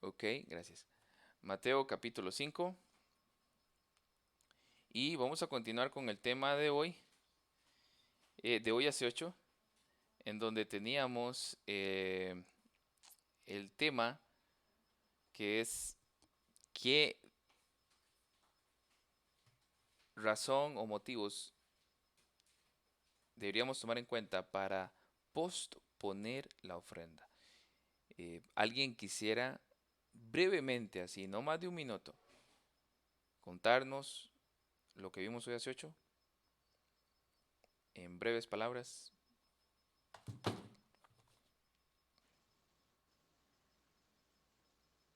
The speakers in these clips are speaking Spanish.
Ok, gracias. Mateo capítulo 5. Y vamos a continuar con el tema de hoy hace 8, en donde teníamos el tema que es qué razón o motivos deberíamos tomar en cuenta para posponer la ofrenda. ¿Alguien quisiera brevemente, así, no más de un minuto, contarnos lo que vimos hoy hace 8 en breves palabras?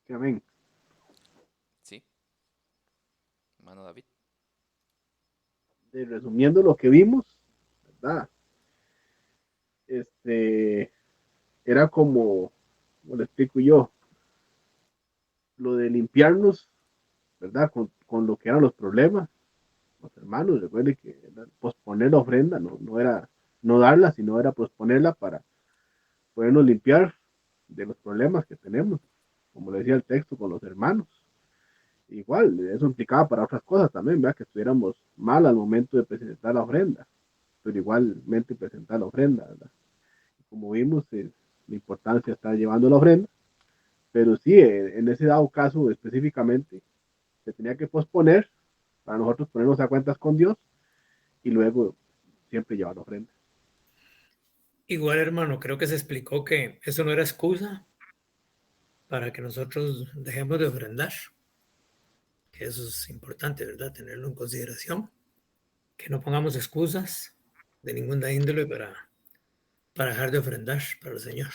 Que amén. Sí, hermano David. Resumiendo lo que vimos, ¿verdad? Este, era como le explico yo, lo de limpiarnos, ¿verdad? Con lo que eran los problemas, los hermanos, recuerde que posponer la ofrenda no era no darla, sino era posponerla para podernos limpiar de los problemas que tenemos, como le decía el texto, con los hermanos. Igual, eso implicaba para otras cosas también, ¿verdad? Que estuviéramos mal al momento de presentar la ofrenda, pero igualmente presentar la ofrenda, ¿verdad? Como vimos, la importancia está llevando la ofrenda, pero sí, en ese dado caso específicamente, se tenía que posponer para nosotros ponernos a cuentas con Dios y luego siempre llevar la ofrenda. Igual, hermano, creo que se explicó que eso no era excusa para que nosotros dejemos de ofrendar, que eso es importante, ¿verdad? Tenerlo en consideración, que no pongamos excusas de ninguna índole para dejar de ofrendar para el Señor.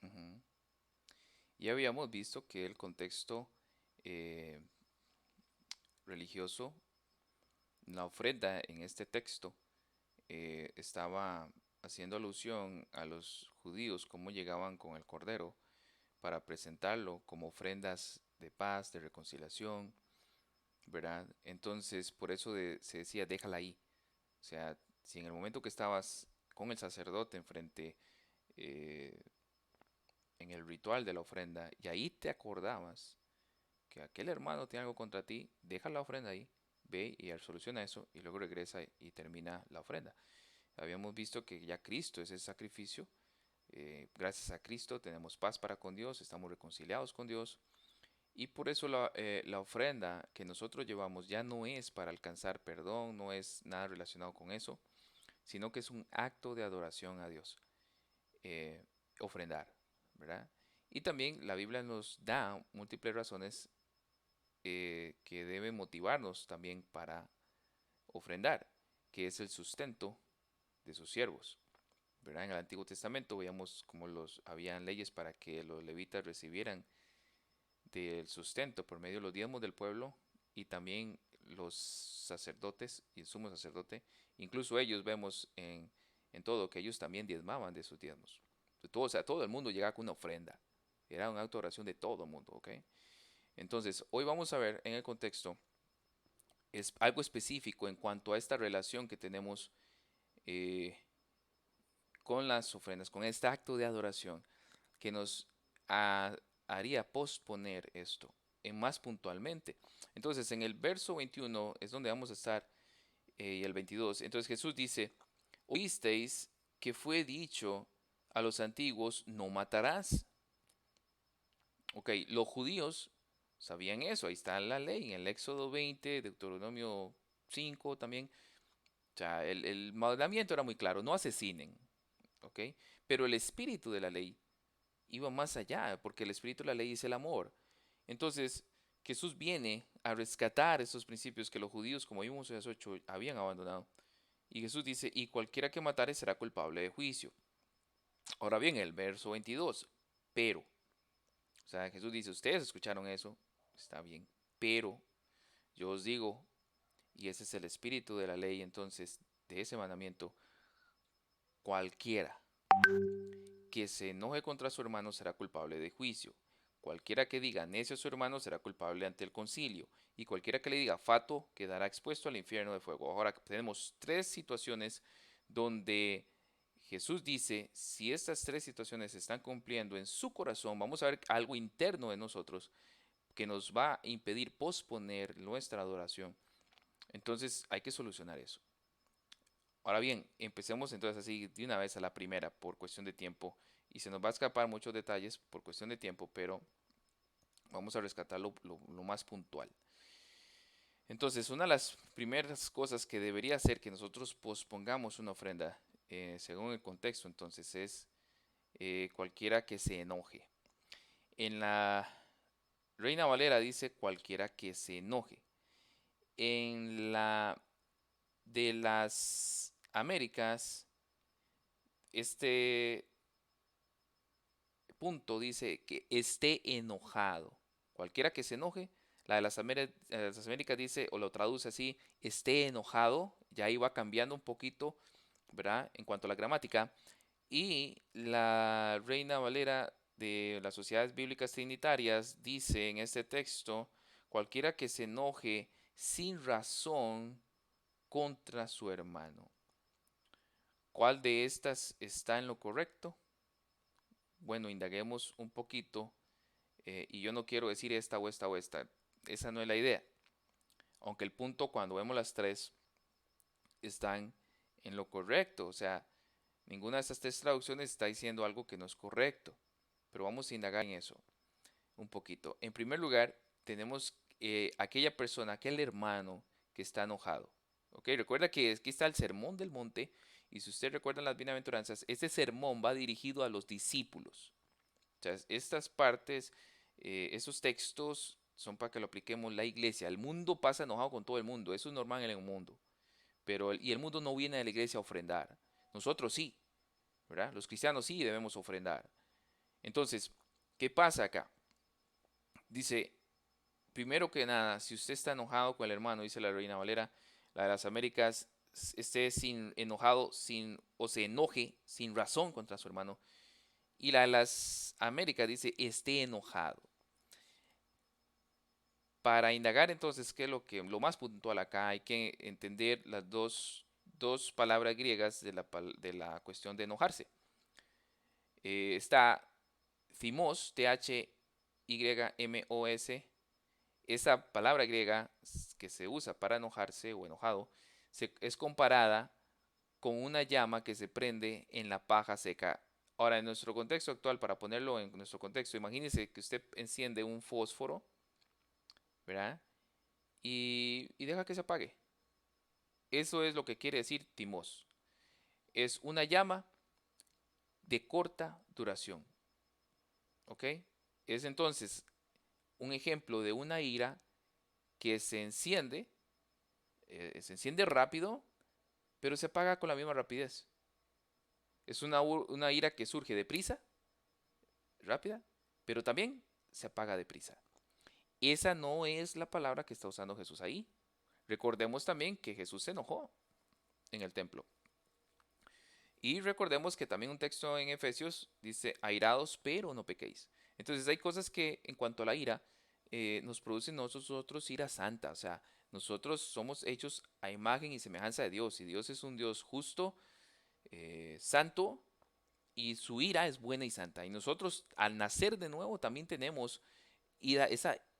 Ujú. Ya habíamos visto que el contexto eh, religioso, la ofrenda en este texto, estaba haciendo alusión a los judíos, cómo llegaban con el cordero para presentarlo como ofrendas de paz, de reconciliación, ¿verdad? Entonces, por eso se decía, déjala ahí. O sea, si en el momento que estabas con el sacerdote enfrente, eh, en el ritual de la ofrenda, y ahí te acordabas que aquel hermano tiene algo contra ti, deja la ofrenda ahí, ve y soluciona eso, y luego regresa y termina la ofrenda. Habíamos visto que ya Cristo es el sacrificio. Gracias a Cristo tenemos paz para con Dios, estamos reconciliados con Dios. Y por eso la ofrenda que nosotros llevamos ya no es para alcanzar perdón, no es nada relacionado con eso, sino que es un acto de adoración a Dios. eh, Ofrendar, ¿verdad? Y también la Biblia nos da múltiples razones que deben motivarnos también para ofrendar, que es el sustento de sus siervos. ¿Verdad? En el Antiguo Testamento veíamos cómo habían leyes para que los levitas recibieran del sustento por medio de los diezmos del pueblo, y también los sacerdotes y el sumo sacerdote, incluso ellos vemos en todo que ellos también diezmaban de sus diezmos. De todo, o sea, todo el mundo llegaba con una ofrenda. Era un acto de oración de todo el mundo, ¿ok? Entonces, hoy vamos a ver en el contexto es algo específico en cuanto a esta relación que tenemos eh, con las ofrendas, con este acto de adoración que nos ha- haría posponer esto más puntualmente. Entonces, en el verso 21 es donde vamos a estar, y el 22. Entonces Jesús dice, oísteis que fue dicho a los antiguos, no matarás. Ok, los judíos sabían eso, ahí está la ley, en el Éxodo 20, Deuteronomio 5 también. O sea, el mandamiento era muy claro, no asesinen, ¿ok? Pero el espíritu de la ley iba más allá, porque el espíritu de la ley es el amor. Entonces, Jesús viene a rescatar esos principios que los judíos, como vimos en las 8, habían abandonado. Y Jesús dice, y cualquiera que matare será culpable de juicio. Ahora bien, el verso 22, pero, o sea, Jesús dice, ustedes escucharon eso, está bien, pero yo os digo, y ese es el espíritu de la ley, entonces, de ese mandamiento, cualquiera que se enoje contra su hermano será culpable de juicio. Cualquiera que diga necio a su hermano será culpable ante el concilio, y cualquiera que le diga fato quedará expuesto al infierno de fuego. Ahora tenemos tres situaciones donde Jesús dice, si estas tres situaciones se están cumpliendo en su corazón, vamos a ver algo interno de nosotros que nos va a impedir posponer nuestra adoración. Entonces hay que solucionar eso. Ahora bien, empecemos entonces así de una vez a la primera por cuestión de tiempo. Y se nos va a escapar muchos detalles por cuestión de tiempo, pero vamos a rescatar lo más puntual. Entonces, una de las primeras cosas que debería hacer que nosotros pospongamos una ofrenda, según el contexto, entonces, es cualquiera que se enoje. En la Reina Valera dice cualquiera que se enoje. En la de las Américas, este punto dice que esté enojado. Cualquiera que se enoje. La de las Américas dice, o lo traduce así, esté enojado. Ya ahí va cambiando un poquito, ¿verdad? En cuanto a la gramática. Y la Reina Valera de las Sociedades Bíblicas Trinitarias dice en este texto, cualquiera que se enoje sin razón contra su hermano. ¿Cuál de estas está en lo correcto? Bueno, indaguemos un poquito, y yo no quiero decir esta o esta o esta, esa no es la idea. Aunque el punto cuando vemos las tres están en lo correcto, o sea, ninguna de estas tres traducciones está diciendo algo que no es correcto, pero vamos a indagar en eso un poquito. En primer lugar, tenemos aquella persona, aquel hermano que está enojado. ¿Ok? Recuerda que aquí está el sermón del monte, y si usted recuerda las bienaventuranzas, este sermón va dirigido a los discípulos. O sea, estas partes, esos textos son para que lo apliquemos la iglesia. El mundo pasa enojado con todo el mundo, eso es normal en el mundo. Pero y el mundo no viene a la iglesia a ofrendar. Nosotros sí, ¿verdad? Los cristianos sí debemos ofrendar. Entonces, ¿qué pasa acá? Dice, primero que nada, si usted está enojado con el hermano, dice la Reina Valera, la de las Américas, esté enojado o se enoje sin razón contra su hermano. Y la de las Américas dice, esté enojado. Para indagar entonces qué es lo más puntual acá, hay que entender las dos palabras griegas de la cuestión de enojarse. Está thymos, Thymos, esa palabra griega que se usa para enojarse o enojado, es comparada con una llama que se prende en la paja seca. Ahora, en nuestro contexto actual, para ponerlo en nuestro contexto, imagínese que usted enciende un fósforo, ¿verdad? Y deja que se apague. Eso es lo que quiere decir timos. Es una llama de corta duración. ¿Ok? Es entonces un ejemplo de una ira que se enciende rápido, pero se apaga con la misma rapidez. Es una ira que surge deprisa, rápida, pero también se apaga deprisa. Esa no es la palabra que está usando Jesús ahí. Recordemos también que Jesús se enojó en el templo. Y recordemos que también un texto en Efesios dice, airados, pero no pequéis. Entonces hay cosas que en cuanto a la ira, nos producen nosotros ira santa. O sea, nosotros somos hechos a imagen y semejanza de Dios. Y Dios es un Dios justo, santo, y su ira es buena y santa. Y nosotros al nacer de nuevo también tenemos ira,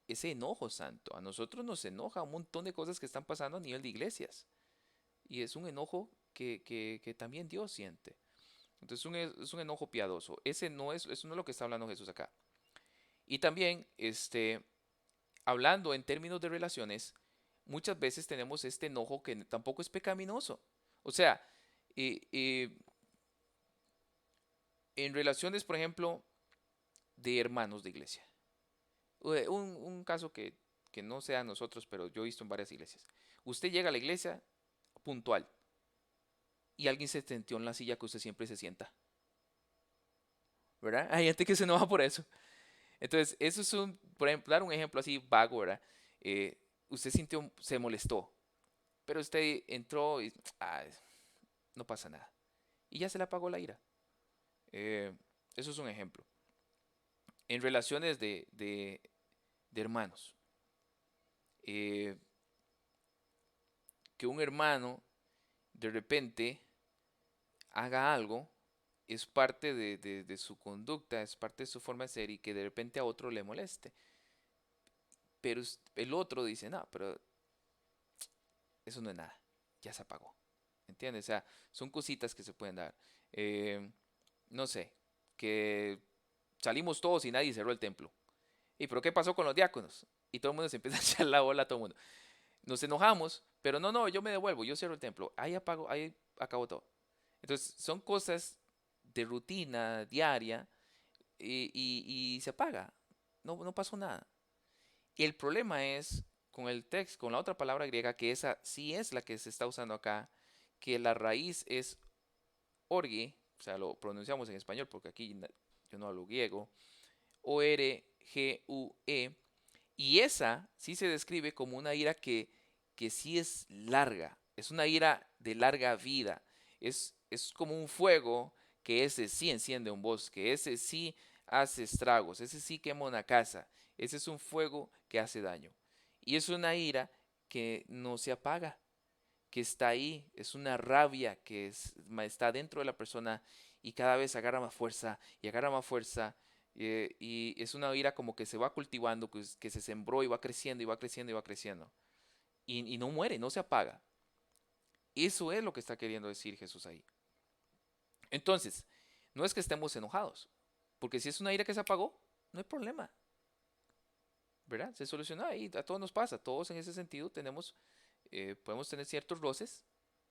ese enojo santo. A nosotros nos enoja un montón de cosas que están pasando a nivel de iglesias. Y es un enojo que también Dios siente. Entonces es un enojo piadoso. Eso no es lo que está hablando Jesús acá. Y también, hablando en términos de relaciones, muchas veces tenemos este enojo que tampoco es pecaminoso. O sea, eh, eh, en relaciones, por ejemplo, de hermanos de iglesia. Un caso que no sea nosotros, pero yo he visto en varias iglesias. Usted llega a la iglesia puntual y alguien se sentó en la silla que usted siempre se sienta. ¿Verdad? Hay gente que se enoja por eso. Entonces, eso es por ejemplo, dar un ejemplo así vago, ¿verdad? Usted se molestó, pero usted entró y no pasa nada. Y ya se le apagó la ira. Eh, Eso es un ejemplo. En relaciones de hermanos, eh, que un hermano de repente haga algo es parte de su conducta, es parte de su forma de ser y que de repente a otro le moleste. Pero el otro dice, no, pero eso no es nada, ya se apagó. ¿Entiendes? O sea, son cositas que se pueden dar. Eh, no sé, que salimos todos y nadie cerró el templo. ¿Y pero qué pasó con los diáconos? Y todo el mundo se empieza a echar la bola a todo el mundo. Nos enojamos, pero no, no, yo me devuelvo, yo cierro el templo. Ahí apago, ahí acabó todo. Entonces, son cosas de rutina diaria y se apaga. No, no pasó nada. Y el problema es con el texto, con la otra palabra griega, que esa sí es la que se está usando acá, que la raíz es orge, o sea, lo pronunciamos en español porque aquí yo no hablo griego, Orgue, y esa sí se describe como una ira que sí es larga, es una ira de larga vida, es como un fuego que ese sí enciende un bosque, ese sí hace estragos, ese sí quema una casa, ese es un fuego que hace daño. Y es una ira que no se apaga, que está ahí, es una rabia que está dentro de la persona y cada vez agarra más fuerza y agarra más fuerza. Y es una ira como que se va cultivando, que se sembró y va creciendo y va creciendo y va creciendo. Y no muere, no se apaga. Eso es lo que está queriendo decir Jesús ahí. Entonces, no es que estemos enojados, porque si es una ira que se apagó, no hay problema, ¿verdad? Se soluciona y a todos nos pasa, todos en ese sentido podemos tener ciertos roces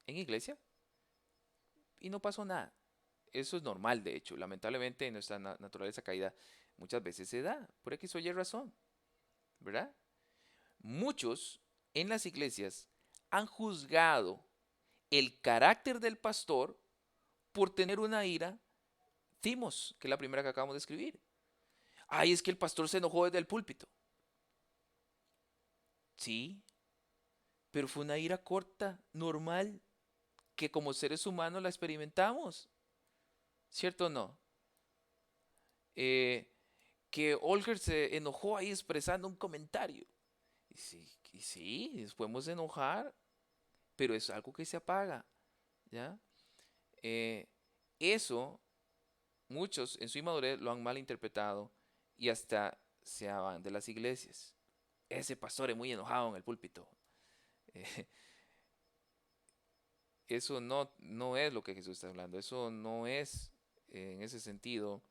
en iglesia y no pasó nada. Eso es normal, de hecho. Lamentablemente en nuestra naturaleza caída muchas veces se da, por X o Y razón, ¿verdad? Muchos en las iglesias han juzgado el carácter del pastor por tener una ira timos, que es la primera que acabamos de escribir. Ay, es que el pastor se enojó desde el púlpito. Sí, pero fue una ira corta, normal, que como seres humanos la experimentamos, ¿cierto o no? Eh, que Olger se enojó ahí expresando un comentario. Y sí, nos podemos enojar, pero es algo que se apaga, ¿ya? Eh, eso, muchos en su inmadurez lo han malinterpretado y hasta se van de las iglesias. Ese pastor es muy enojado en el púlpito. Eh, eso no es lo que Jesús está hablando. Eso no es, en ese sentido,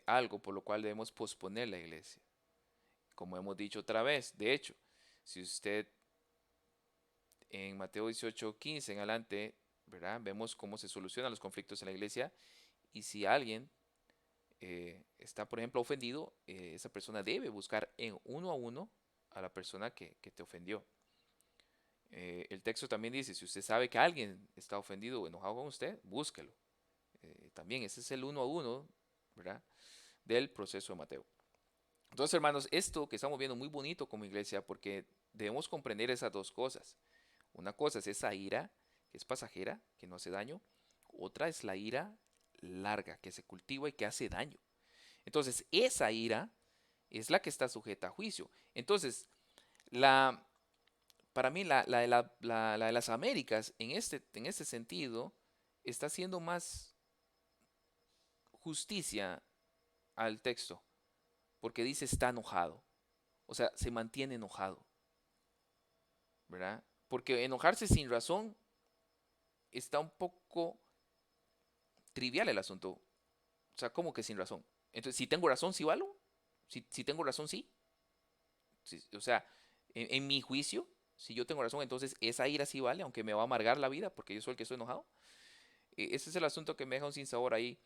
algo por lo cual debemos posponer la iglesia. Como hemos dicho otra vez, de hecho, si usted en Mateo 18:15 en adelante, ¿verdad? Vemos cómo se solucionan los conflictos en la iglesia y si alguien está, por ejemplo, ofendido, esa persona debe buscar en uno a uno a la persona que te ofendió. El texto también dice, si usted sabe que alguien está ofendido o enojado con usted, búsquelo. También ese es el uno a uno, ¿verdad? Del proceso de Mateo. Entonces, hermanos, esto que estamos viendo muy bonito como iglesia porque debemos comprender esas dos cosas. Una cosa es esa ira que es pasajera, que no hace daño. Otra es la ira larga, que se cultiva y que hace daño. Entonces, esa ira es la que está sujeta a juicio. Entonces, la, para mí, la de las Américas, en este sentido, está haciendo más justicia al texto, porque dice está enojado. O sea, se mantiene enojado, ¿verdad? Porque enojarse sin razón está un poco trivial el asunto. O sea, ¿cómo que sin razón? Entonces, si tengo razón, sí valo. Si tengo razón, sí. O sea, en mi juicio, si yo tengo razón, entonces esa ira sí vale, aunque me va a amargar la vida porque yo soy el que estoy enojado. Ese es el asunto que me deja un sinsabor ahí.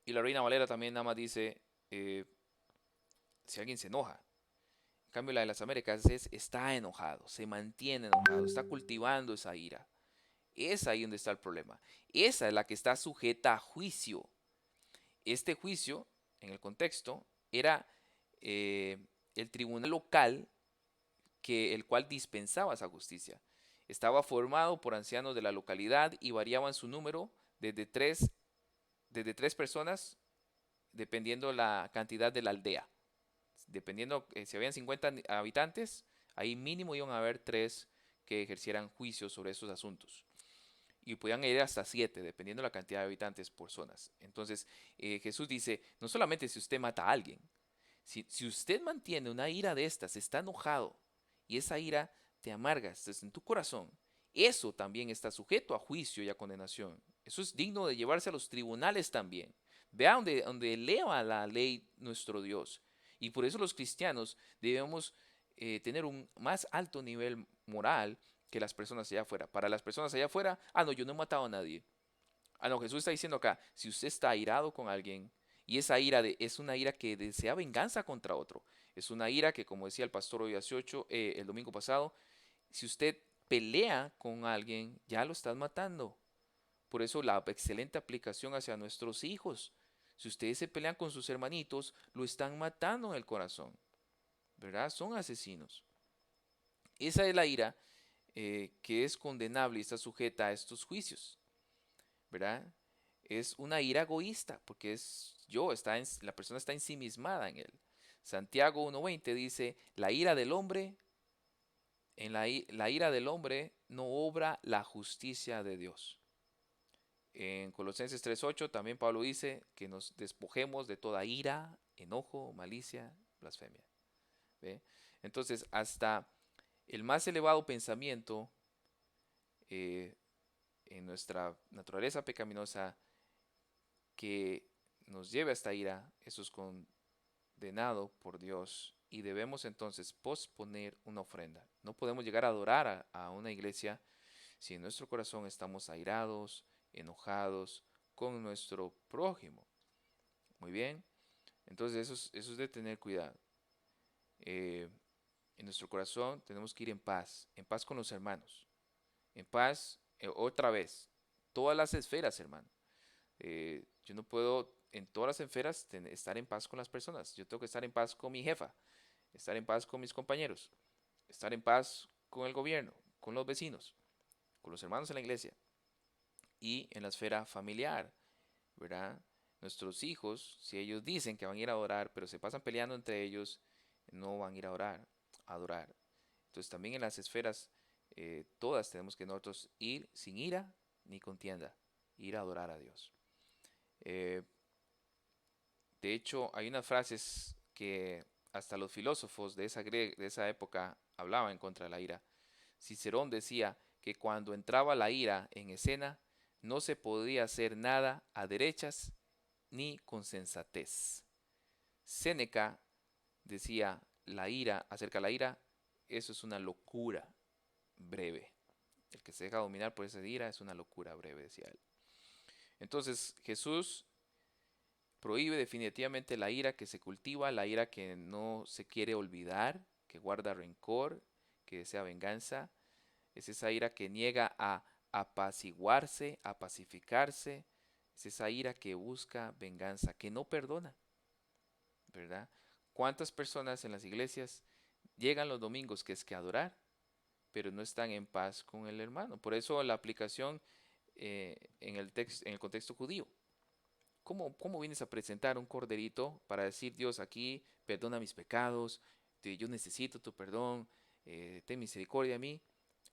Y la Reina Valera también nada más dice, eh, si alguien se enoja. En cambio, la de las Américas es está enojado, se mantiene enojado, está cultivando esa ira. Es ahí donde está el problema. Esa es la que está sujeta a juicio. Este juicio, en el contexto, era eh, el tribunal local el cual dispensaba esa justicia. Estaba formado por ancianos de la localidad y variaban su número desde tres personas, dependiendo la cantidad de la aldea. Dependiendo si habían 50 habitantes, ahí mínimo iban a haber tres que ejercieran juicio sobre esos asuntos. y podían ir hasta 7, dependiendo de la cantidad de habitantes por zonas. Entonces, Jesús dice, no solamente si usted mata a alguien, si usted mantiene una ira de estas, está enojado, y esa ira te amarga, estás en tu corazón, eso también está sujeto a juicio y a condenación. Eso es digno de llevarse a los tribunales también. Vea donde eleva la ley nuestro Dios. Y por eso los cristianos debemos tener un más alto nivel moral que las personas allá afuera. Para las personas allá afuera, no, yo no he matado a nadie. No, Jesús está diciendo acá, si usted está airado con alguien, y esa ira es una ira que desea venganza contra otro, es una ira que, como decía el pastor hoy hace 8, el domingo pasado, si usted pelea con alguien, ya lo estás matando. Por eso la excelente aplicación hacia nuestros hijos. Si ustedes se pelean con sus hermanitos, lo están matando en el corazón, ¿verdad? Son asesinos. Esa es la ira que es condenable y está sujeta a estos juicios, ¿verdad? Es una ira egoísta, porque la persona está ensimismada en él. Santiago 1:20 dice, la ira del hombre, la ira del hombre no obra la justicia de Dios. En Colosenses 3:8 también Pablo dice que nos despojemos de toda ira, enojo, malicia, blasfemia. ¿Ve? Entonces, hasta el más elevado pensamiento en nuestra naturaleza pecaminosa que nos lleve a esta ira, eso es condenado por Dios y debemos entonces posponer una ofrenda. No podemos llegar a adorar a una iglesia si en nuestro corazón estamos airados, enojados con nuestro prójimo. Muy bien, entonces eso es de tener cuidado. En nuestro corazón tenemos que ir en paz con los hermanos, en paz, otra vez, todas las esferas, hermano. Yo no puedo en todas las esferas estar en paz con las personas. Yo tengo que estar en paz con mi jefa, estar en paz con mis compañeros, estar en paz con el gobierno, con los vecinos, con los hermanos en la iglesia y en la esfera familiar, ¿verdad? Nuestros hijos, si ellos dicen que van a ir a adorar, pero se pasan peleando entre ellos, no van a ir a orar, a adorar. Entonces también en las esferas, todas tenemos que nosotros ir sin ira ni contienda, ir a adorar a Dios. De hecho, hay unas frases que hasta los filósofos de esa época hablaban en contra de la ira. Cicerón decía que cuando entraba la ira en escena, no se podía hacer nada a derechas ni con sensatez. Séneca decía acerca de la ira, eso es una locura breve. El que se deja dominar por esa ira es una locura breve, decía él. Entonces Jesús prohíbe definitivamente la ira que se cultiva, la ira que no se quiere olvidar, que guarda rencor, que desea venganza. Es esa ira que niega a apaciguarse, a pacificarse. Es esa ira que busca venganza, que no perdona, ¿verdad? ¿Cuántas personas en las iglesias llegan los domingos que es que adorar, pero no están en paz con el hermano? Por eso la aplicación en el contexto judío. ¿Cómo vienes a presentar un corderito para decir, Dios, aquí perdona mis pecados, yo necesito tu perdón, ten misericordia a mí,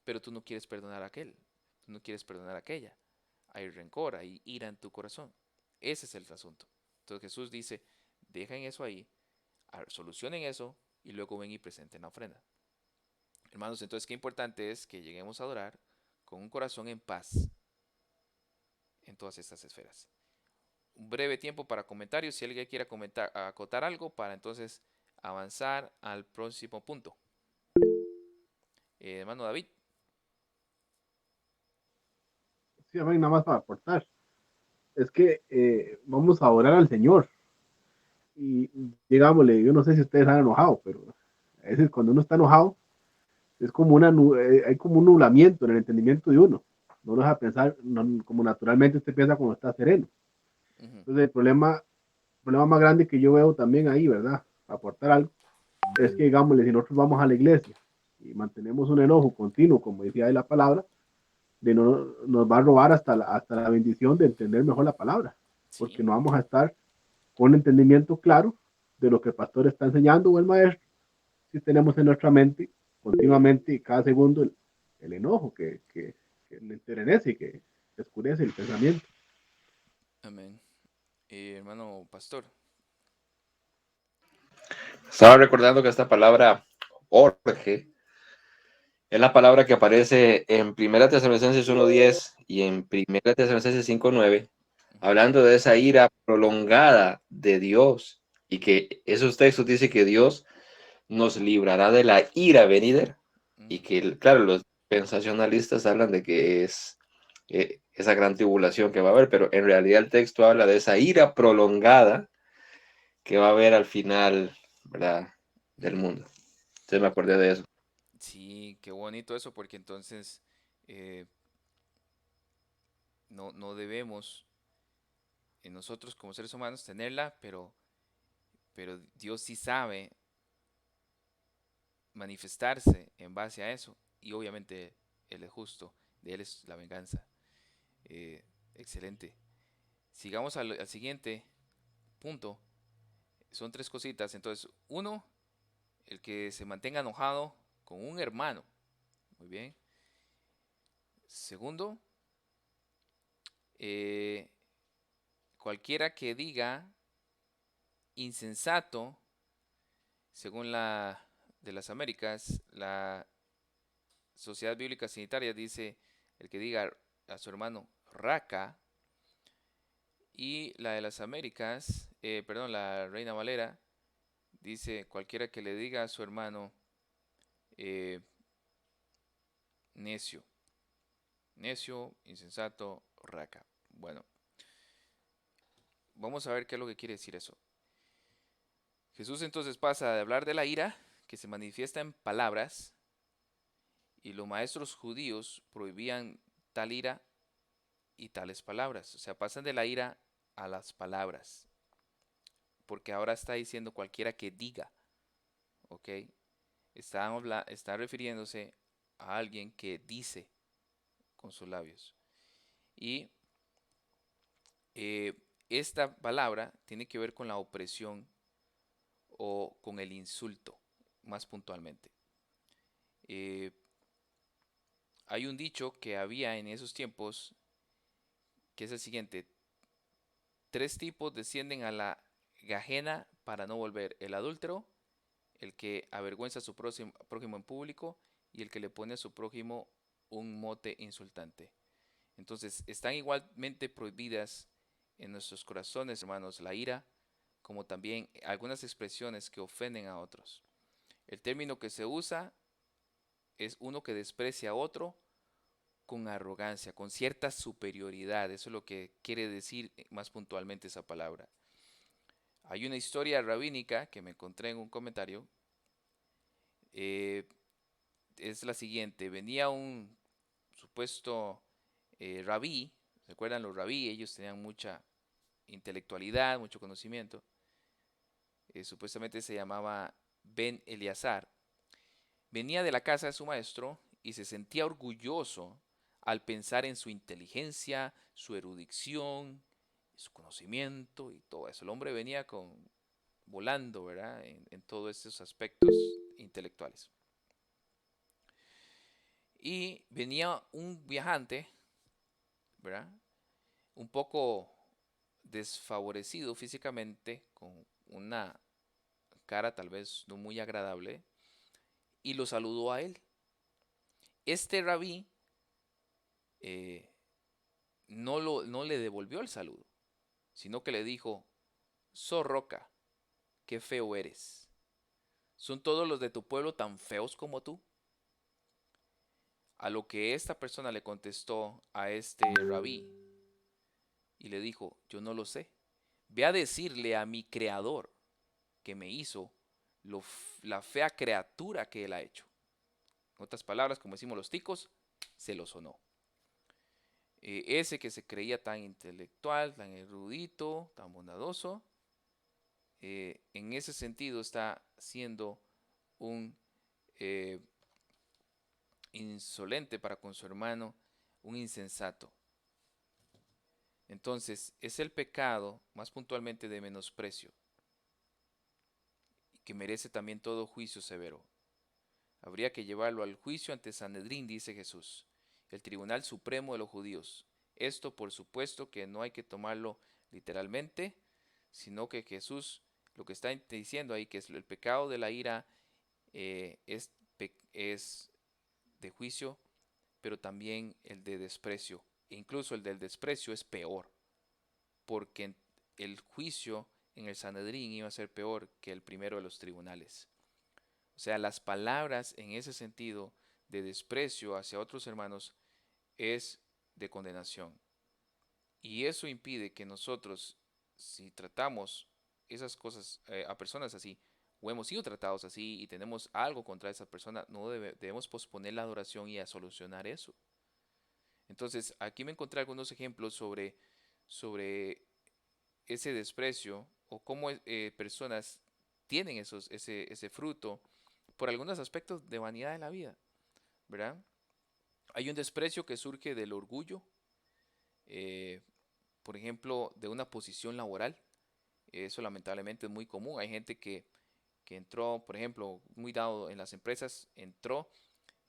pero tú no quieres perdonar a aquel, tú no quieres perdonar a aquella? Hay rencor, hay ira en tu corazón. Ese es el asunto. Entonces Jesús dice, dejen eso ahí, solucionen eso y luego ven y presenten la ofrenda. Hermanos, entonces qué importante es que lleguemos a adorar con un corazón en paz en todas estas esferas. Un breve tiempo para comentarios, si alguien quiere acotar algo para entonces avanzar al próximo punto. Hermano David. Sí, amén, nada más para aportar. Es que vamos a orar al Señor. Y digámosle, yo no sé si ustedes han enojado, pero a veces cuando uno está enojado, es como hay como un nublamiento en el entendimiento de uno. No lo deja pensar como naturalmente usted piensa cuando está sereno. Entonces el problema más grande que yo veo también ahí, ¿verdad? Para aportar algo, es que digámosle, si nosotros vamos a la iglesia y mantenemos un enojo continuo, como decía ahí la palabra, nos va a robar hasta la bendición de entender mejor la palabra, porque Sí. no vamos a estar con un entendimiento claro de lo que el pastor está enseñando o el maestro, si tenemos en nuestra mente continuamente y cada segundo el enojo que le enternece y que oscurece el pensamiento. Amén. Hermano pastor. Estaba recordando que esta palabra orge es la palabra que aparece en 1 Tesalonicenses 1:10 y en 1 Tesalonicenses 5:9, Ujú, hablando de esa ira prolongada de Dios, y que esos textos dicen que Dios nos librará de la ira venidera, y ujú. que, claro, los pensacionalistas hablan de que es esa gran tribulación que va a haber, pero en realidad el texto habla de esa ira prolongada que va a haber al final, ¿verdad?, del mundo. Entonces me acordé de eso. Sí, qué bonito eso, porque entonces eh, no debemos nosotros como seres humanos tenerla, pero Dios sí sabe manifestarse en base a eso, y obviamente Él es justo, de Él es la venganza. Eh, Excelente. Sigamos al siguiente punto. Son tres cositas. Entonces, uno, el que se mantenga enojado con un hermano. Muy bien. Segundo, eh, cualquiera que diga insensato, según la de las Américas, la Sociedad Bíblica Sanitaria dice el que diga a su hermano raca, y la de las Américas, perdón, la Reina Valera dice cualquiera que le diga a su hermano eh, necio, necio, insensato, raca. Bueno, vamos a ver qué es lo que quiere decir eso. Jesús entonces pasa de hablar de la ira, que se manifiesta en palabras, y los maestros judíos prohibían tal ira y tales palabras. O sea, pasan de la ira a las palabras, porque ahora está diciendo cualquiera que diga, ¿ok? Está refiriéndose a alguien que dice con sus labios. Y eh, esta palabra tiene que ver con la opresión o con el insulto, más puntualmente. Eh, Hay un dicho que había en esos tiempos que es el siguiente: tres tipos descienden a la gajena para no volver: el adúltero, el que avergüenza a su prójimo en público, y el que le pone a su prójimo un mote insultante. Entonces, están igualmente prohibidas en nuestros corazones, hermanos, la ira, como también algunas expresiones que ofenden a otros. El término que se usa es uno que desprecia a otro con arrogancia, con cierta superioridad. Eso es lo que quiere decir más puntualmente esa palabra. Hay una historia rabínica que me encontré en un comentario. eh, es la siguiente: venía un supuesto rabí. ¿Se acuerdan los rabí? Ellos tenían mucha intelectualidad, mucho conocimiento. Supuestamente se llamaba Ben Eleazar. Venía de la casa de su maestro y se sentía orgulloso al pensar en su inteligencia, su erudición, su conocimiento y todo eso. El hombre venía volando, ¿verdad? En todos estos aspectos intelectuales. Y venía un viajante, ¿verdad? Un poco desfavorecido físicamente, con una cara tal vez no muy agradable, y lo saludó a él. Este rabí eh, no le devolvió el saludo, sino que le dijo: "So Roca, qué feo eres. ¿Son todos los de tu pueblo tan feos como tú?". A lo que esta persona le contestó a este rabí y le dijo: "Yo no lo sé. Ve a decirle a mi creador que me hizo la fea criatura que él ha hecho". En otras palabras, como decimos los ticos, se lo sonó. Ese que se creía tan intelectual, tan erudito, tan bondadoso, en ese sentido está siendo un eh, insolente para con su hermano, un insensato. Entonces, es el pecado, más puntualmente, de menosprecio, que merece también todo juicio severo. Habría que llevarlo al juicio ante Sanedrín, dice Jesús, el tribunal supremo de los judíos. esto por supuesto que no hay que tomarlo literalmente, sino que Jesús lo que está diciendo ahí, que es el pecado de la ira es de juicio, pero también el de desprecio. E incluso el del desprecio es peor, porque el juicio en el Sanedrín iba a ser peor que el primero de los tribunales. O sea, las palabras en ese sentido de desprecio hacia otros hermanos es de condenación. Y eso impide que nosotros, si tratamos esas cosas a personas así, o hemos sido tratados así y tenemos algo contra esa persona, no debemos posponer la adoración y a solucionar eso. Entonces, aquí me encontré algunos ejemplos sobre ese desprecio o cómo personas tienen ese fruto por algunos aspectos de vanidad de la vida, ¿verdad? Hay un desprecio que surge del orgullo, eh, por ejemplo, de una posición laboral. Eso lamentablemente es muy común. Hay gente que entró, por ejemplo, muy dado en las empresas, entró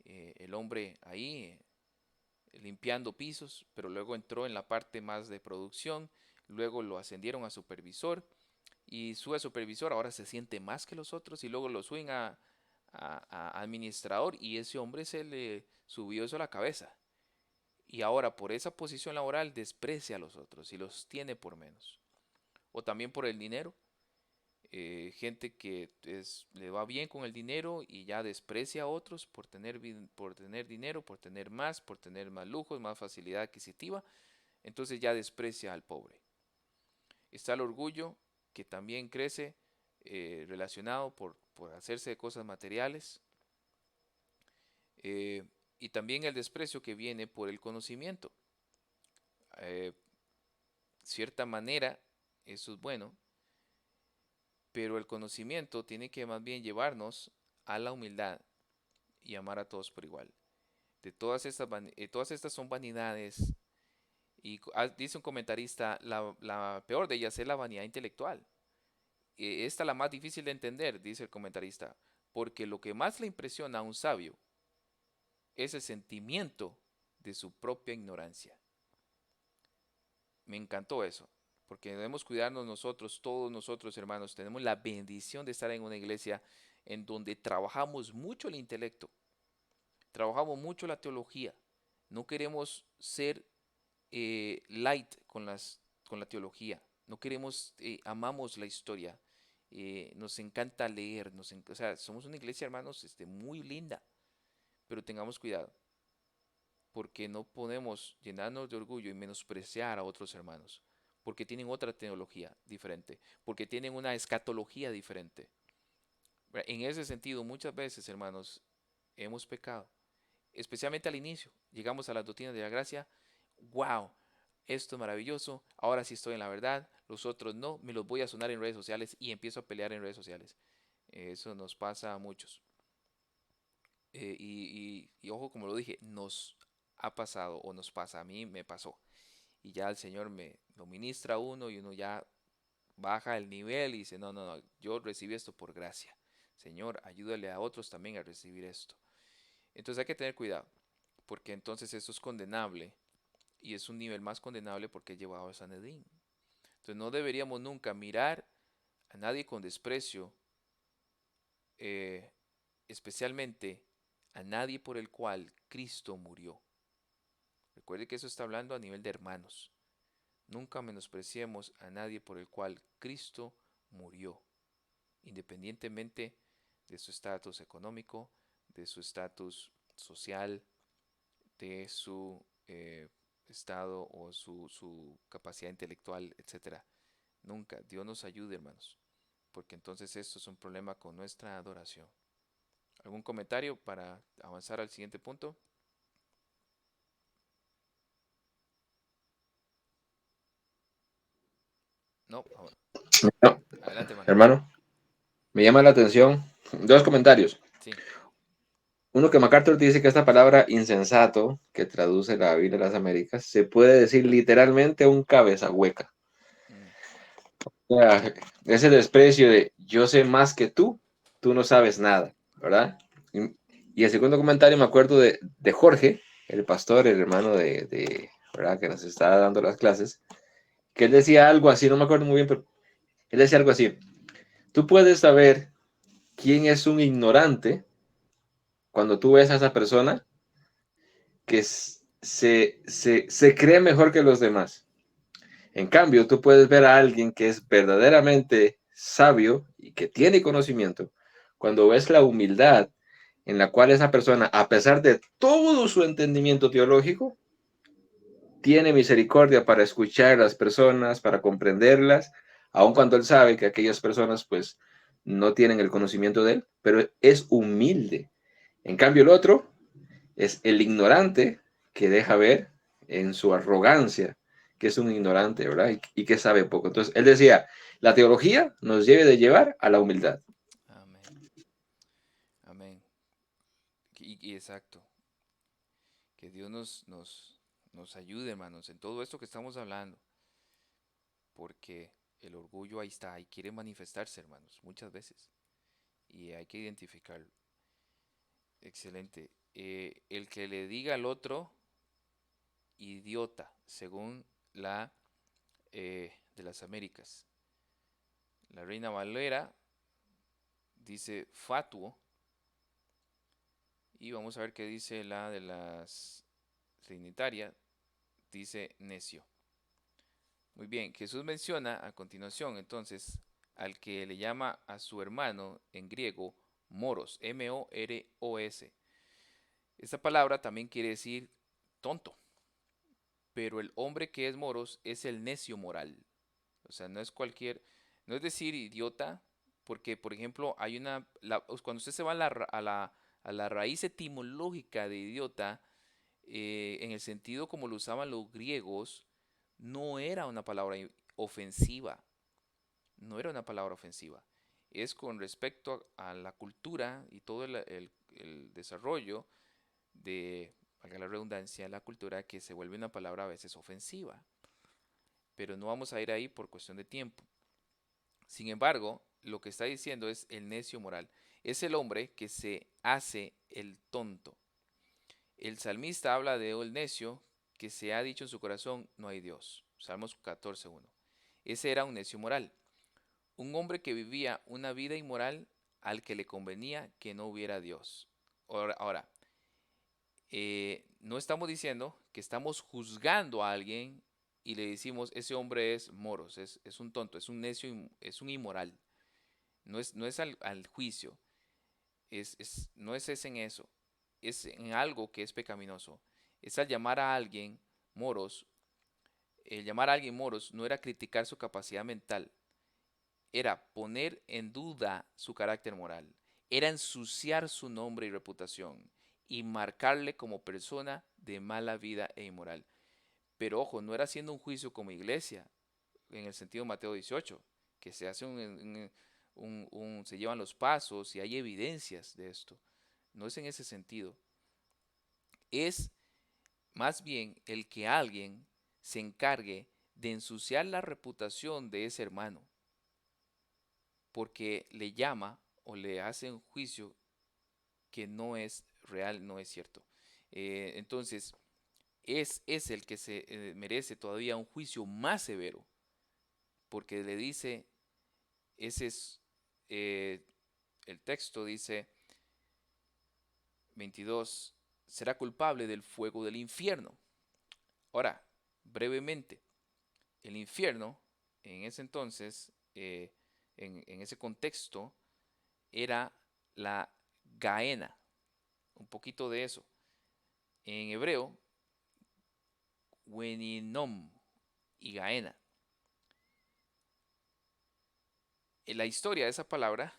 el hombre ahí limpiando pisos, pero luego entró en la parte más de producción, luego lo ascendieron a supervisor y sube a supervisor, ahora se siente más que los otros y luego lo suben a administrador y ese hombre se le subió eso a la cabeza. Y ahora por esa posición laboral desprecia a los otros y los tiene por menos. O también por el dinero. Gente que le va bien con el dinero y ya desprecia a otros por tener dinero, por tener más lujos, más facilidad adquisitiva. Entonces ya desprecia al pobre. Está el orgullo que también crece relacionado por hacerse de cosas materiales. Y también el desprecio que viene por el conocimiento. Cierta manera, eso es bueno, pero el conocimiento tiene que más bien llevarnos a la humildad y amar a todos por igual. Todas estas son vanidades y dice un comentarista, la peor de ellas es la vanidad intelectual. Esta es la más difícil de entender, dice el comentarista, porque lo que más le impresiona a un sabio es el sentimiento de su propia ignorancia. Me encantó eso, porque debemos cuidarnos nosotros, todos nosotros hermanos, tenemos la bendición de estar en una iglesia en donde trabajamos mucho el intelecto, trabajamos mucho la teología, no queremos ser light con la teología, no queremos, amamos la historia, nos encanta leer, o sea, somos una iglesia hermanos muy linda, pero tengamos cuidado, porque no podemos llenarnos de orgullo y menospreciar a otros hermanos, porque tienen otra teología diferente, porque tienen una escatología diferente. En ese sentido, muchas veces, hermanos, hemos pecado, especialmente al inicio. Llegamos a las doctrinas de la gracia, wow, esto es maravilloso, ahora sí estoy en la verdad, los otros no, me los voy a sonar en redes sociales y empiezo a pelear en redes sociales. Eso nos pasa a muchos. Y ojo, como lo dije, nos ha pasado o nos pasa, a mí me pasó. Y ya el Señor lo ministra a uno y uno ya baja el nivel y dice, no, yo recibí esto por gracia. Señor, ayúdale a otros también a recibir esto. Entonces hay que tener cuidado, porque entonces esto es condenable y es un nivel más condenable porque es llevado a Sanedrín. Entonces no deberíamos nunca mirar a nadie con desprecio, especialmente a nadie por el cual Cristo murió. Recuerde que eso está hablando a nivel de hermanos. Nunca menospreciemos a nadie por el cual Cristo murió, independientemente de su estatus económico, de su estatus social, de su estado o su capacidad intelectual, etc. Nunca. Dios nos ayude, hermanos, porque entonces esto es un problema con nuestra adoración. ¿Algún comentario para avanzar al siguiente punto? No, No, adelante, hermano. hermano, me llama la atención dos comentarios. Sí. Uno, que MacArthur dice que esta palabra insensato, que traduce la Biblia de las Américas, se puede decir literalmente un cabeza hueca. Mm. O sea, ese desprecio de yo sé más que tú no sabes nada, ¿verdad? Y el segundo comentario me acuerdo de Jorge, el pastor, el hermano de ¿verdad? Que nos está dando las clases, que él decía algo así, no me acuerdo muy bien, pero él decía algo así: tú puedes saber quién es un ignorante cuando tú ves a esa persona que se cree mejor que los demás. En cambio, tú puedes ver a alguien que es verdaderamente sabio y que tiene conocimiento cuando ves la humildad en la cual esa persona, a pesar de todo su entendimiento teológico, tiene misericordia para escuchar a las personas, para comprenderlas, aun cuando él sabe que aquellas personas pues no tienen el conocimiento de él, pero es humilde. En cambio, el otro es el ignorante que deja ver en su arrogancia que es un ignorante, ¿verdad? Y que sabe poco. Entonces, él decía, la teología nos debe de llevar a la humildad. Amén. Amén. Y exacto. Que Dios nos ayude, hermanos, en todo esto que estamos hablando. Porque el orgullo ahí está y quiere manifestarse, hermanos, muchas veces. Y hay que identificarlo. Excelente. El que le diga al otro idiota, según la de las Américas. La Reina Valera dice fatuo. Y vamos a ver qué dice la de las Trinitaria. Dice necio. Muy bien, Jesús menciona a continuación entonces al que le llama a su hermano en griego moros, M-O-R-O-S. Esta palabra también quiere decir tonto, pero el hombre que es moros es el necio moral. O sea, no es decir idiota, porque por ejemplo hay cuando usted se va a la raíz etimológica de idiota, en el sentido como lo usaban los griegos, no era una palabra ofensiva, no era una palabra ofensiva. Es con respecto a la cultura y todo el desarrollo de, valga la redundancia, la cultura, que se vuelve una palabra a veces ofensiva. Pero no vamos a ir ahí por cuestión de tiempo. Sin embargo, lo que está diciendo es el necio moral. Es el hombre que se hace el tonto. El salmista habla de el necio que se ha dicho en su corazón, no hay Dios. Salmos 14:1. Ese era un necio moral. Un hombre que vivía una vida inmoral al que le convenía que no hubiera Dios. Ahora, no estamos diciendo que estamos juzgando a alguien y le decimos, ese hombre es moros, es un tonto, es un necio, es un inmoral. No es al juicio, no es en eso, es en algo que es pecaminoso. Es al llamar a alguien moros. El llamar a alguien moros no era criticar su capacidad mental, era poner en duda su carácter moral, era ensuciar su nombre y reputación y marcarle como persona de mala vida e inmoral. Pero ojo, no era haciendo un juicio como iglesia, en el sentido de Mateo 18, que se hace se llevan los pasos y hay evidencias de esto. No es en ese sentido. Es más bien el que alguien se encargue de ensuciar la reputación de ese hermano, porque le llama o le hace un juicio que no es real, no es cierto. Entonces, es el que se merece todavía un juicio más severo, porque le dice, ese es, el texto dice, 22, será culpable del fuego del infierno. Ahora, brevemente, el infierno, en ese entonces, en ese contexto, era la Gaena, un poquito de eso. En hebreo, Weninom y Gaena. En la historia de esa palabra,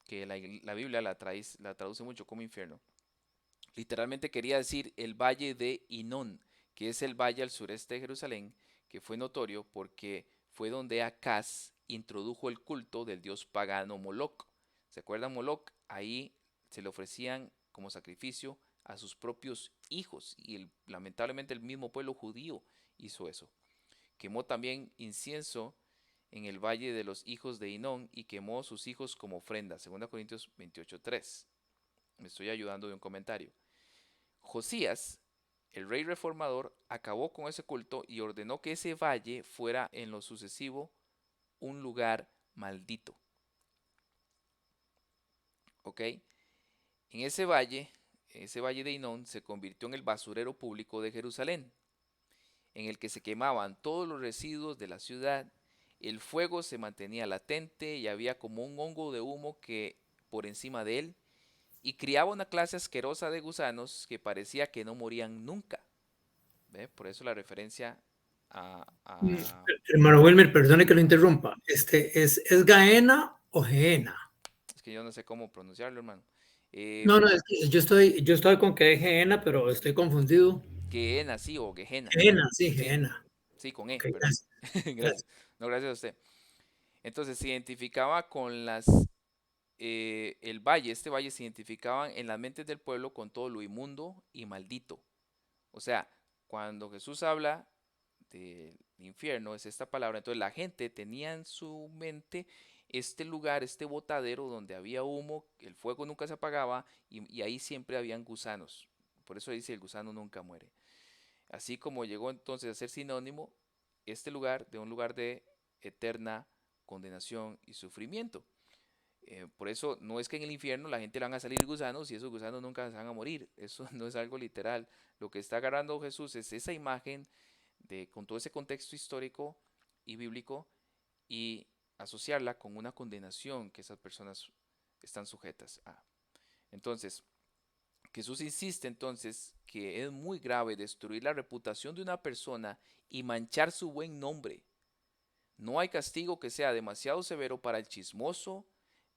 que la Biblia la traduce mucho como infierno, literalmente quería decir el valle de Hinón, que es el valle al sureste de Jerusalén, que fue notorio porque fue donde Acaz introdujo el culto del dios pagano Moloc. ¿Se acuerdan Moloc? Ahí se le ofrecían como sacrificio a sus propios hijos y lamentablemente el mismo pueblo judío hizo eso. Quemó también incienso en el valle de los hijos de Hinón y quemó sus hijos como ofrenda. 2 Corintios 28:3. Me estoy ayudando de un comentario. Josías El rey reformador acabó con ese culto y ordenó que ese valle fuera en lo sucesivo un lugar maldito. ¿Ok? En ese valle de Hinón se convirtió en el basurero público de Jerusalén, en el que se quemaban todos los residuos de la ciudad. El fuego se mantenía latente y había como un hongo de humo que por encima de él, y criaba una clase asquerosa de gusanos que parecía que no morían nunca. ¿Ve? Por eso la referencia a... Hermano Wilmer, perdone que lo interrumpa. ¿Es Gaena o Geena? Es que yo no sé cómo pronunciarlo, hermano. No, no, es que yo estoy con que es Geena, pero estoy confundido. Gehenna, sí, o Gehenna. Geena, sí, Sí, Geena. sí, con Ok, E, perdón. gracias, Gracias. gracias. No, gracias a usted. Entonces se identificaba con el valle, este valle se identificaba en las mentes del pueblo con todo lo inmundo y maldito. O sea, cuando Jesús habla del infierno, es esta palabra, entonces la gente tenía en su mente este lugar, este botadero donde había humo, el fuego nunca se apagaba y ahí siempre habían gusanos. Por eso dice el gusano nunca muere. Así como llegó entonces a ser sinónimo este lugar de un lugar de eterna condenación y sufrimiento. Por eso no es que en el infierno la gente le van a salir gusanos y esos gusanos nunca se van a morir. Eso no es algo literal. Lo que está agarrando Jesús es esa imagen con todo ese contexto histórico y bíblico y asociarla con una condenación que esas personas están sujetas a. Entonces, Jesús insiste entonces que es muy grave destruir la reputación de una persona y manchar su buen nombre. No hay castigo que sea demasiado severo para el chismoso,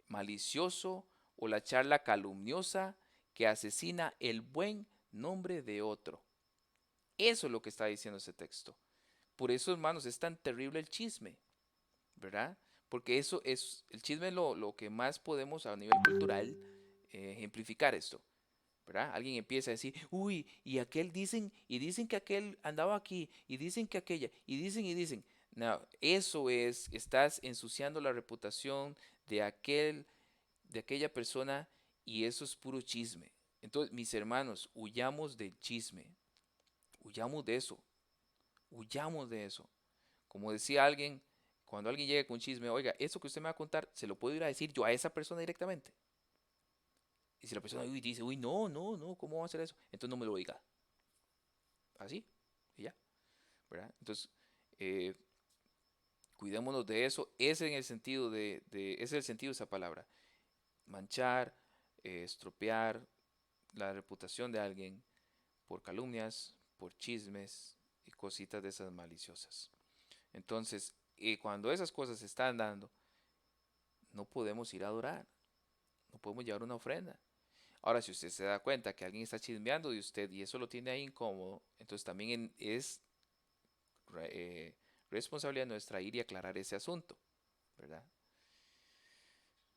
malicioso o la charla calumniosa que asesina el buen nombre de otro. Eso es lo que está diciendo ese texto. Por eso, hermanos, es tan terrible el chisme, ¿verdad? Porque eso es, el chisme es lo que más podemos a nivel cultural ejemplificar esto. ¿Verdad? Alguien empieza a decir, uy, y aquel dicen, y dicen que aquel andaba aquí, y dicen que aquella, y dicen. No, eso es, estás ensuciando la reputación de aquella persona, y eso es puro chisme. Entonces, mis hermanos, huyamos del chisme, huyamos de eso, huyamos de eso. Como decía alguien, cuando alguien llega con chisme, oiga, eso que usted me va a contar, se lo puedo ir a decir yo a esa persona directamente. Y si la persona dice, uy, no, no, no, ¿cómo va a hacer eso? Entonces no me lo diga. Así, y ya, ¿verdad? Entonces, eh, cuidémonos de eso. Ese en el sentido ese es el sentido de esa palabra. Manchar, estropear la reputación de alguien por calumnias, por chismes y cositas de esas maliciosas. Entonces, cuando esas cosas se están dando, no podemos ir a adorar, no podemos llevar una ofrenda. Ahora, si usted se da cuenta que alguien está chismeando de usted y eso lo tiene ahí incómodo, entonces también es eh, responsabilidad nuestra ir y aclarar ese asunto, ¿verdad?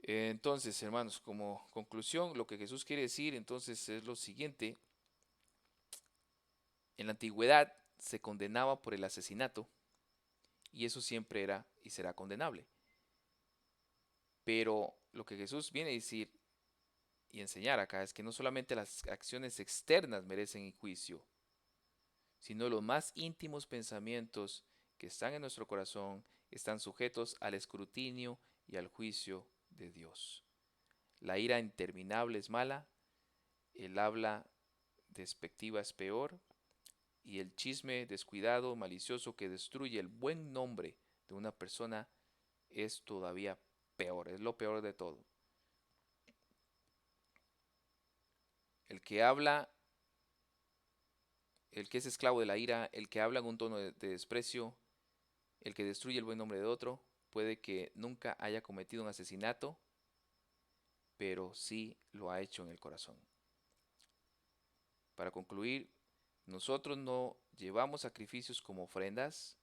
Entonces, hermanos, como conclusión, lo que Jesús quiere decir entonces es lo siguiente. En la antigüedad se condenaba por el asesinato y eso siempre era y será condenable. Pero lo que Jesús viene a decir y enseñar acá es que no solamente las acciones externas merecen juicio, sino los más íntimos pensamientos que están en nuestro corazón están sujetos al escrutinio y al juicio de Dios. La ira interminable es mala, el habla despectiva es peor, y el chisme descuidado, malicioso, que destruye el buen nombre de una persona es todavía peor, es lo peor de todo. El que habla, el que es esclavo de la ira, el que habla en un tono de desprecio, el que destruye el buen nombre de otro, puede que nunca haya cometido un asesinato, pero sí lo ha hecho en el corazón. Para concluir, nosotros no llevamos sacrificios como ofrendas,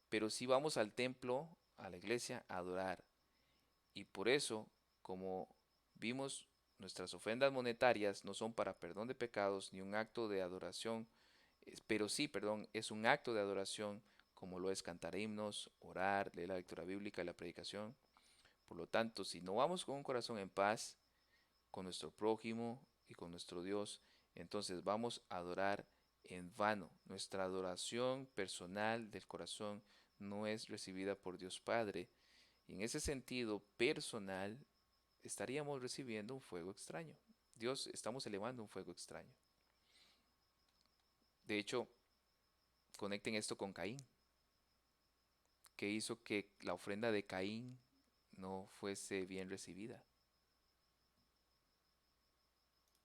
pero sí vamos al templo, a la iglesia, a adorar. Y por eso, como vimos, nuestras ofrendas monetarias no son para perdón de pecados ni un acto de adoración, pero sí, perdón, es un acto de adoración como lo es cantar himnos, orar, leer la lectura bíblica y la predicación. Por lo tanto, si no vamos con un corazón en paz con nuestro prójimo y con nuestro Dios, entonces vamos a adorar en vano. Nuestra adoración personal del corazón no es recibida por Dios Padre. Y en ese sentido personal estaríamos recibiendo un fuego extraño. Dios, estamos elevando un fuego extraño. De hecho, conecten esto con Caín, que hizo que la ofrenda de Caín no fuese bien recibida.